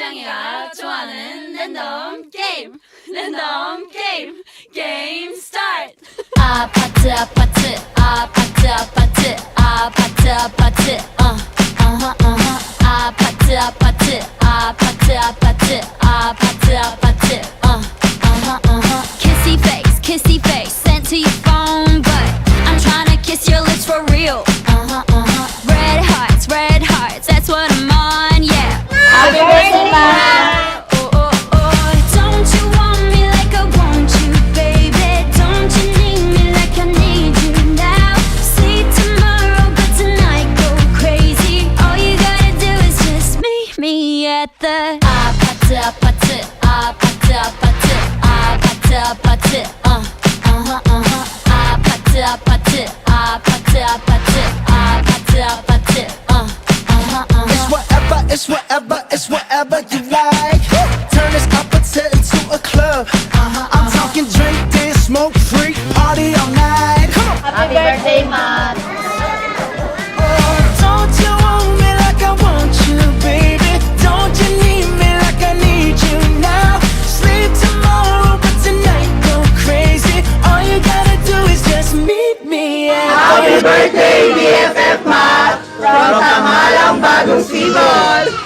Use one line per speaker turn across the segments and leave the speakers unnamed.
창이가 좋아하는 랜덤 게임 게임 스타트.
아파트 아파트 아파트 아파트 아파트 아파트 아파트 아파트 아파트 아파트 아파트 아파트 kissy face sent to your phone but I'm trying to kiss your lips for real red hearts that's what I'm on yeah
Happy birthday, Ma!
Don't you want me like I want you, baby? Don't you need me like I need you now? See tomorrow, but tonight go crazy. All you gotta do is just meet me at the 아파트 아파트 아파트 아파트 아파트 아파트 아파트 아파트 아파트 아파트 아파트
It's whatever you like. Turn this opposite into a club. I'm talking drink, dance, smoke, freak, party all night. Come on.
Happy birthday, Ma!
Don't you want me like I want you, baby? Don't you need me like I need you now? Sleep tomorrow, but tonight go crazy. All you gotta do is just meet me at
Happy birthday, BFF, Ma! From Tamalang Bagong Sibol!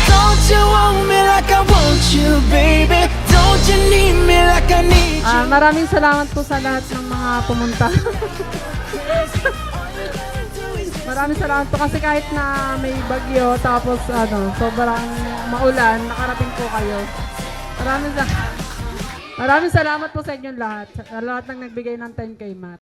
Don't you want me like I want you, baby? Don't you need me like I need you?
Maraming salamat po sa lahat ng mga pumunta. Maraming salamat po kasi kahit na may bagyo tapos sobrang maulan, nakarating po kayo. Maraming salamat po sa inyong lahat. Sa lahat ng nagbigay ng 10K, Matt.